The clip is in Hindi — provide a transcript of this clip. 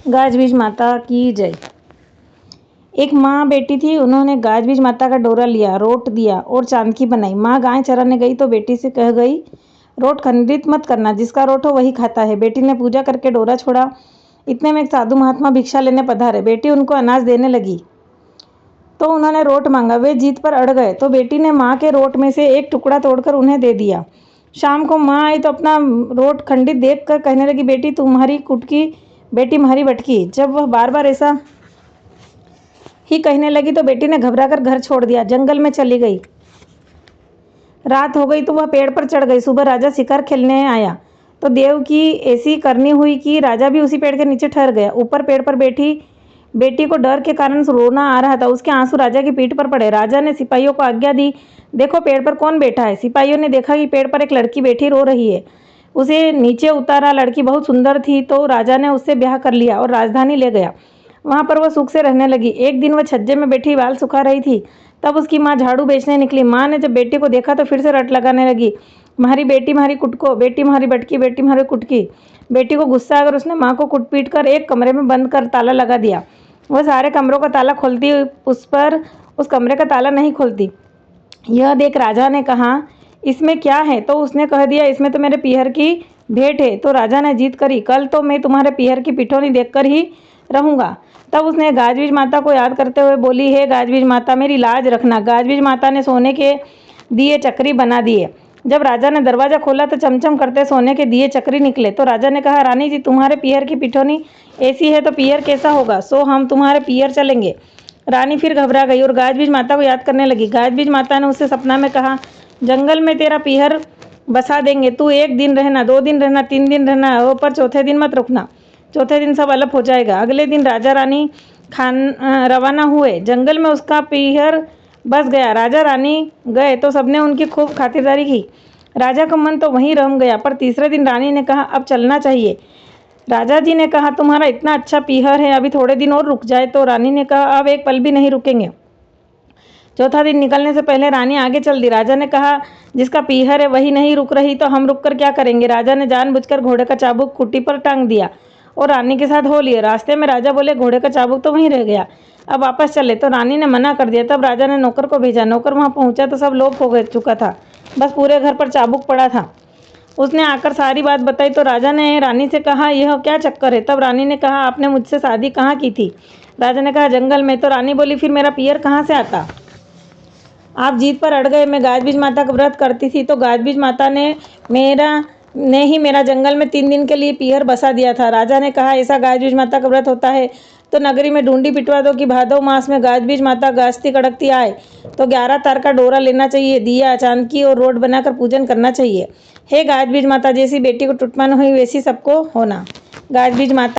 गाज-बीज माता की जय। एक माँ बेटी थी, उन्होंने गाज-बीज माता का डोरा लिया, रोट दिया और चांदकी बनाई। माँ गाय चराने गई तो बेटी से कह गई, रोट खंडित मत करना, जिसका रोट हो वही खाता है। बेटी ने पूजा करके डोरा छोड़ा। इतने में एक साधु महात्मा भिक्षा लेने पधारे। बेटी उनको अनाज देने लगी तो उन्होंने रोट मांगा। वे जीत पर अड़ गए तो बेटी ने माँ के रोट में से एक टुकड़ा तोड़कर उन्हें दे दिया। शाम को माँ आई तो अपना रोट खंडित देखकर कहने लगी, बेटी तुम्हारी कुटकी, बेटी तुम्हारी बटकी। जब वह बार बार ऐसा ही कहने लगी तो बेटी ने घबराकर घर छोड़ दिया, जंगल में चली गई। रात हो गई तो वह पेड़ पर चढ़ गई। सुबह राजा शिकार खेलने आया तो देव की ऐसी करनी हुई कि राजा भी उसी पेड़ के नीचे ठहर गया। ऊपर पेड़ पर बैठी बेटी को डर के कारण रोना आ रहा था। उसके आंसू राजा की पीठ पर पड़े। राजा ने सिपाहियों को आज्ञा दी, देखो पेड़ पर कौन बैठा है। सिपाहियों ने देखा कि पेड़ पर एक लड़की बैठी रो रही है। उसे नीचे उतारा। लड़की बहुत सुंदर थी तो राजा ने उससे ब्याह कर लिया और राजधानी ले गया। वहाँ पर वह सुख से रहने लगी। एक दिन वह छज्जे में बैठी बाल सुखा रही थी, तब उसकी माँ झाड़ू बेचने निकली। माँ ने जब बेटी को देखा तो फिर से रट लगाने लगी, तुम्हारी बेटी तुम्हारी कुटको, बेटी तुम्हारी बटकी, बेटी तुम्हारी कुटकी। बेटी को गुस्सा आकर उसने माँ को कुट पीट कर एक कमरे में बंद कर ताला लगा दिया। वह सारे कमरों का ताला खोलती, उस कमरे का ताला नहीं खोलती। यह देख राजा ने कहा, इसमें क्या है? तो उसने कह दिया, इसमें तो मेरे पीहर की भेंट है। तो राजा ने जीत करी, कल तो मैं तुम्हारे पीहर की पिठौनी देखकर ही रहूंगा। तब उसने गाज-बीज माता को याद करते हुए बोली, हे गाज-बीज माता, मेरी लाज रखना। गाज-बीज माता ने सोने के दिए चक्री बना दिए। जब राजा ने दरवाजा खोला तो चमचम करते सोने के दिए चक्री निकले। तो राजा ने कहा, रानी जी तुम्हारे पीहर की पिठौनी ऐसी है तो पीहर कैसा होगा? सो हम तुम्हारे पीहर चलेंगे। रानी फिर घबरा गई और गाज-बीज माता को याद करने लगी। गाज-बीज माता ने उससे सपना में कहा, जंगल में तेरा पीहर बसा देंगे, तू 1 दिन रहना, 2 दिन रहना, 3 दिन रहना, और पर चौथे दिन मत रुकना। चौथे दिन सब अलग हो जाएगा। अगले दिन राजा रानी रवाना हुए। जंगल में उसका पीहर बस गया। राजा रानी गए तो सबने उनकी खूब खातिरदारी की। राजा का मन तो वहीं रम गया। पर तीसरे दिन रानी ने कहा, अब चलना चाहिए। राजा जी ने कहा, तुम्हारा इतना अच्छा पीहर है, अभी थोड़े दिन और रुक जाए। तो रानी ने कहा, अब एक पल भी नहीं रुकेंगे। चौथा दिन निकलने से पहले रानी आगे चल दी। राजा ने कहा, जिसका पीहर है वही नहीं रुक रही तो हम रुक कर क्या करेंगे? राजा ने जानबूझकर घोड़े का चाबुक खूंटी पर टांग दिया और रानी के साथ हो लिए। रास्ते में राजा बोले, घोड़े का चाबुक तो वहीं रह गया, अब वापस चले। तो रानी ने मना कर दिया। तब राजा ने नौकर को भेजा। नौकर वहां पहुंचा तो सब लोप हो चुका था, बस पूरे घर पर चाबुक पड़ा था। उसने आकर सारी बात बताई तो राजा ने रानी से कहा, यह क्या चक्कर है? तब रानी ने कहा, आपने मुझसे शादी कहाँ की थी? राजा ने कहा, जंगल में। तो रानी बोली, फिर मेरा पीहर कहाँ से आता? आप जीत पर अड़ गए। मैं गाज-बीज माता का व्रत करती थी तो गाज-बीज माता ने ही मेरा जंगल में 3 दिन के लिए पीहर बसा दिया था। राजा ने कहा, ऐसा गाज-बीज माता का व्रत होता है तो नगरी में ढूंढी पिटवा दो कि भादव मास में गाज-बीज माता गाजती कड़कती आए तो 11 तार का डोरा लेना चाहिए, दिया, चांदकी और रोट बनाकर पूजन करना चाहिए। हे गाज-बीज माता, जैसी बेटी को टुटमान हुई वैसी सबको होना। गाज-बीज माता